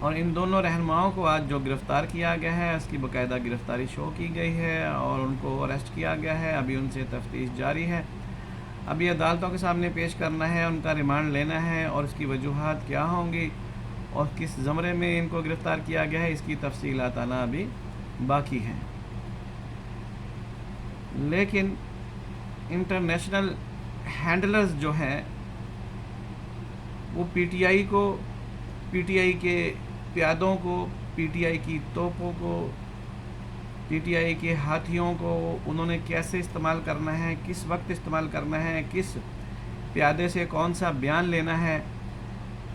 اور ان دونوں رہنماؤں کو آج جو گرفتار کیا گیا ہے اس کی باقاعدہ گرفتاری شو کی گئی ہے اور ان کو اریسٹ کیا گیا ہے. ابھی ان سے تفتیش جاری ہے. ابھی عدالتوں کے سامنے پیش کرنا ہے, ان کا ریمانڈ لینا ہے اور اس کی وجوہات کیا ہوں گی اور کس زمرے میں ان کو گرفتار کیا گیا ہے اس کی تفصیلات آنا ابھی باقی ہیں. لیکن انٹرنیشنل ہینڈلرز جو ہیں وہ پی ٹی آئی کو, پی ٹی آئی کے پیادوں کو, پی ٹی آئی کی توپوں کو, پی ٹی آئی کے ہاتھیوں کو انہوں نے کیسے استعمال کرنا ہے, کس وقت استعمال کرنا ہے, کس پیادے سے کون سا بیان لینا ہے,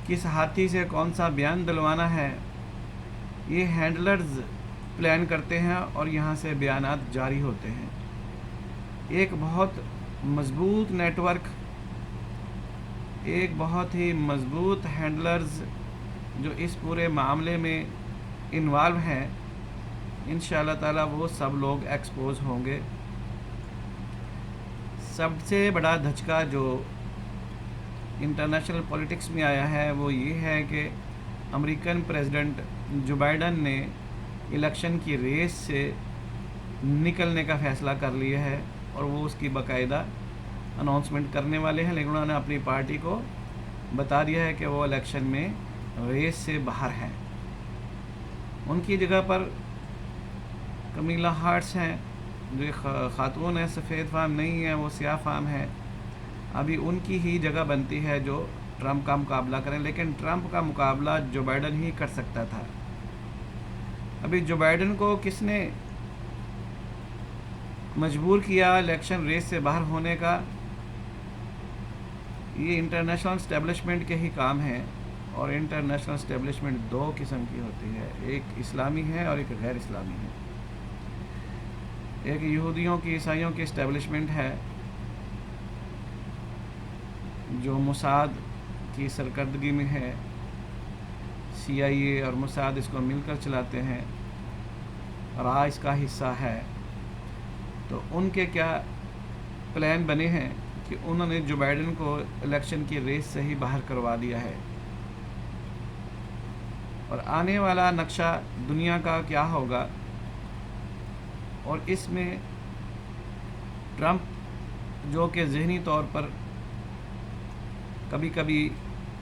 کس ہاتھی سے کون سا بیان دلوانا ہے, یہ ہینڈلرز پلان کرتے ہیں اور یہاں سے بیانات جاری ہوتے ہیں. ایک بہت مضبوط نیٹ ورک, ایک بہت ہی مضبوط ہینڈلرز جو اس پورے معاملے میں انوالو ہیں, انشاءاللہ تعالیٰ وہ سب لوگ ایکسپوز ہوں گے. سب سے بڑا دھچکا جو انٹرنیشنل پولیٹکس میں آیا ہے وہ یہ ہے کہ امریکن پریزیڈنٹ جو بائیڈن نے الیکشن کی ریس سے نکلنے کا فیصلہ کر لیا ہے اور وہ اس کی باقاعدہ اناؤنسمنٹ کرنے والے ہیں, لیکن انہوں نے اپنی پارٹی کو بتا دیا ہے کہ وہ الیکشن میں ریس سے باہر ہیں. ان کی جگہ پر کمیلا ہارٹس ہیں جو ایک خاتون ہے, سفید فام نہیں ہے, وہ سیاہ فام ہے. ابھی ان کی ہی جگہ بنتی ہے جو ٹرمپ کا مقابلہ کریں, لیکن ٹرمپ کا مقابلہ جو بائیڈن ہی کر سکتا تھا. ابھی جو بائیڈن کو کس نے مجبور کیا الیکشن ریس سے باہر ہونے کا, یہ انٹرنیشنل اسٹیبلشمنٹ کے ہی کام ہیں. اور انٹرنیشنل اسٹیبلشمنٹ دو قسم کی ہوتی ہے, ایک اسلامی ہے اور ایک غیر اسلامی ہے. ایک یہودیوں کی, عیسائیوں کی اسٹیبلشمنٹ ہے جو موساد کی سرکردگی میں ہے, سی آئی اے اور موساد اس کو مل کر چلاتے ہیں, را اس کا حصہ ہے. تو ان کے کیا پلان بنے ہیں کہ انہوں نے جو بائیڈن کو الیکشن کی ریس سے ہی باہر کروا دیا ہے. اور آنے والا نقشہ دنیا کا کیا ہوگا, اور اس میں ٹرمپ جو کہ ذہنی طور پر کبھی کبھی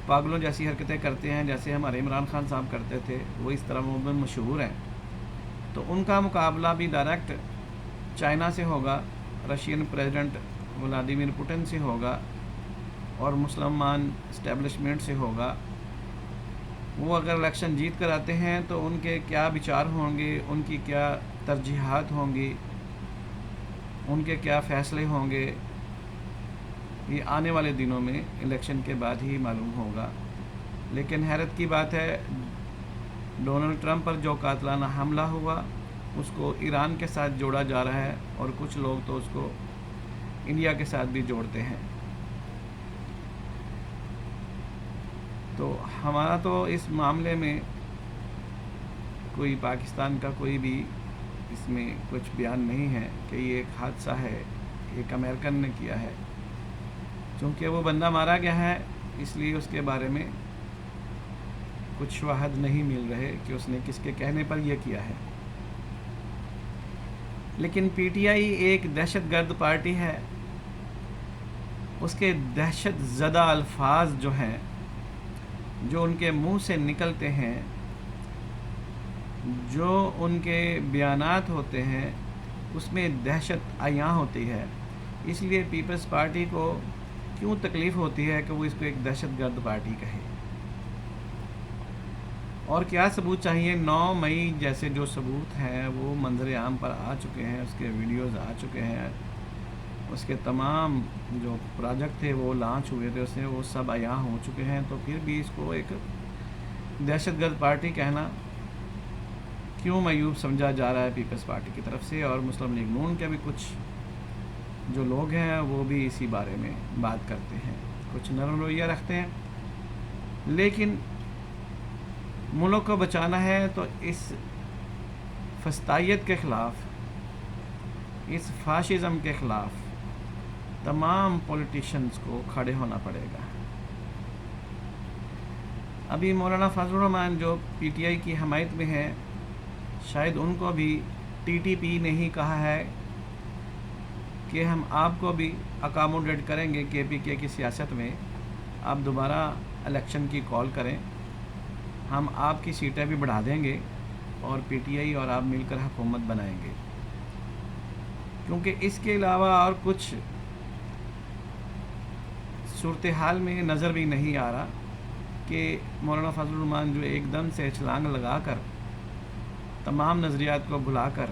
پاگلوں جیسی حرکتیں کرتے ہیں جیسے ہمارے عمران خان صاحب کرتے تھے, وہ اس طرح وہ مشہور ہیں. تو ان کا مقابلہ بھی ڈائریکٹ چائنا سے ہوگا, رشین پریزیڈنٹ ولادیمیر پوٹن سے ہوگا اور مسلمان اسٹیبلشمنٹ سے ہوگا. وہ اگر الیکشن جیت کر آتے ہیں تو ان کے کیا بچار ہوں گے, ان کی کیا ترجیحات ہوں گی, ان کے کیا فیصلے ہوں گے, یہ آنے والے دنوں میں الیکشن کے بعد ہی معلوم ہوگا. لیکن حیرت کی بات ہے ڈونلڈ ٹرمپ پر جو قاتلانہ حملہ ہوا اس کو ایران کے ساتھ جوڑا جا رہا ہے اور کچھ لوگ تو اس کو انڈیا کے ساتھ بھی جوڑتے ہیں. تو ہمارا تو اس معاملے میں کوئی پاکستان کا کوئی بھی اس میں کچھ بیان نہیں ہے کہ یہ ایک حادثہ ہے, ایک امریکن نے کیا ہے. چونکہ وہ بندہ مارا گیا ہے اس لیے اس کے بارے میں کچھ شواہد نہیں مل رہے کہ اس نے کس کے کہنے پر یہ کیا ہے. لیکن پی ٹی آئی ایک دہشت گرد پارٹی ہے, اس کے دہشت زدہ الفاظ جو ہیں جو ان کے منہ سے نکلتے ہیں, جو ان کے بیانات ہوتے ہیں اس میں دہشت عیاں ہوتی ہے. اس لیے پیپلز پارٹی کو کیوں تکلیف ہوتی ہے کہ وہ اس کو ایک دہشت گرد پارٹی کہے. اور کیا ثبوت چاہیے, 9 مئی جیسے جو ثبوت ہیں وہ منظر عام پر آ چکے ہیں, اس کے ویڈیوز آ چکے ہیں, اس کے تمام جو پروجیکٹ تھے وہ لانچ ہوئے تھے اس میں, وہ سب عیاں ہو چکے ہیں. تو پھر بھی اس کو ایک دہشت گرد پارٹی کہنا کیوں معیوب سمجھا جا رہا ہے پیپلز پارٹی کی طرف سے. اور مسلم لیگ نون کے بھی کچھ جو لوگ ہیں وہ بھی اسی بارے میں بات کرتے ہیں, کچھ نرم رویہ رکھتے ہیں. لیکن ملک کو بچانا ہے تو اس فسطائیت کے خلاف, اس فاشزم کے خلاف تمام پولیٹیشنز کو کھڑے ہونا پڑے گا. ابھی مولانا فضل الرحمان جو پی ٹی آئی کی حمایت میں ہیں، شاید ان کو بھی ٹی ٹی پی نے ہی کہا ہے کہ ہم آپ کو بھی اکاموڈیٹ کریں گے کے پی کے کی سیاست میں، آپ دوبارہ الیکشن کی کال کریں، ہم آپ کی سیٹیں بھی بڑھا دیں گے اور پی ٹی آئی اور آپ مل کر حکومت بنائیں گے. کیونکہ اس کے علاوہ اور کچھ صورتحال میں نظر بھی نہیں آ رہا کہ مولانا فضل الرحمان جو ایک دم سے چھلانگ لگا کر تمام نظریات کو بھلا کر،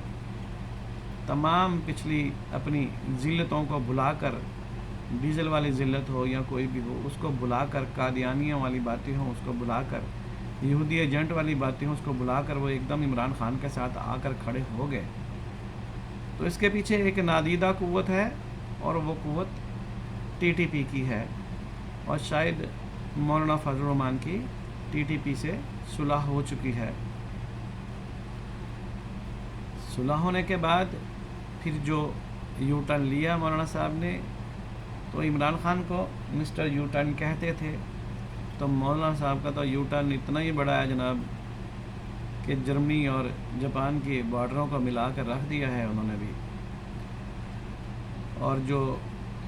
تمام پچھلی اپنی ذلتوں کو بھلا کر، ڈیزل والی ذلت ہو یا کوئی بھی ہو اس کو بھلا کر، قادیانیوں والی باتیں ہوں اس کو بھلا کر، یہودی ایجنٹ والی باتیں ہوں اس کو بھلا کر وہ ایک دم عمران خان کے ساتھ آ کر کھڑے ہو گئے. تو اس کے پیچھے ایک نادیدہ قوت ہے اور وہ قوت ٹی ٹی پی کی ہے، اور شاید مولانا فضل الرحمان کی ٹی ٹی پی سے صلح ہو چکی ہے. صلح ہونے کے بعد پھر جو یو ٹرن لیا مولانا صاحب نے، تو عمران خان کو مسٹر یو ٹرن کہتے تھے، تو مولانا صاحب کا تو یو ٹرن اتنا ہی بڑا ہے جناب کہ جرمنی اور جاپان کے بارڈروں کو ملا کر رکھ دیا ہے انہوں نے بھی. اور جو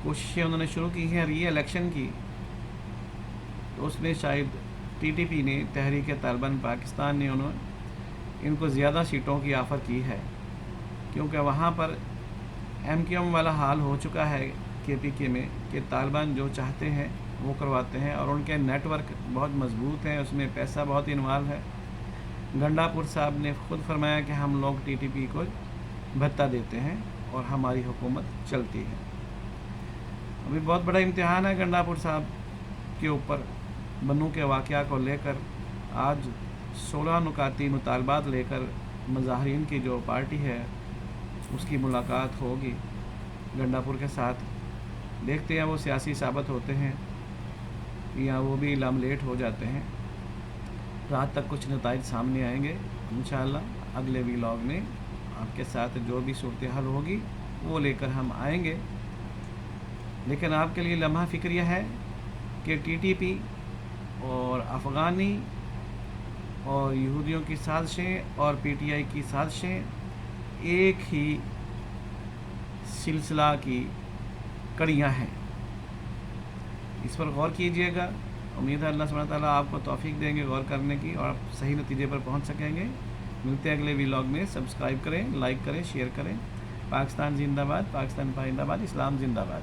کوششیں انہوں نے شروع کی ہیں ری الیکشن کی، تو اس میں شاید ٹی ٹی پی نے، تحریک طالبان پاکستان نے ان کو زیادہ سیٹوں کی آفر کی ہے، کیونکہ وہاں پر ایم کیو ایم والا حال ہو چکا ہے کے پی کے میں کہ طالبان جو چاہتے ہیں وہ کرواتے ہیں، اور ان کے نیٹ ورک بہت مضبوط ہیں، اس میں پیسہ بہت انوالو ہے. گنڈاپور صاحب نے خود فرمایا کہ ہم لوگ ٹی ٹی پی کو بھتہ دیتے ہیں اور ہماری حکومت چلتی ہے. ابھی بہت بڑا امتحان ہے گنڈاپور صاحب کے اوپر. بنوں کے واقعہ کو لے کر آج 16 نکاتی مطالبات لے کر مظاہرین کی جو پارٹی ہے اس کی ملاقات ہوگی گنڈاپور کے ساتھ. دیکھتے ہیں وہ سیاسی ثابت ہوتے ہیں یا وہ بھی لاملیٹ ہو جاتے ہیں. رات تک کچھ نتائج سامنے آئیں گے انشاءاللہ. اگلے ویلاگ میں آپ کے ساتھ جو بھی صورتحال ہوگی وہ لے کر ہم آئیں گے. لیکن آپ کے لیے لمحہ فکریہ ہے کہ ٹی ٹی پی اور افغانی اور یہودیوں کی سازشیں اور پی ٹی آئی کی سازشیں ایک ہی سلسلہ کی کڑیاں ہیں. اس پر غور کیجئے گا. امید ہے اللہ سبحانہ تعالیٰ آپ کو توفیق دیں گے غور کرنے کی اور آپ صحیح نتیجے پر پہنچ سکیں گے. ملتے ہیں اگلے ویلاگ میں. سبسکرائب کریں، لائک کریں، شیئر کریں. پاکستان زندہ باد، پاکستان پائندہ باد، اسلام زندہ باد.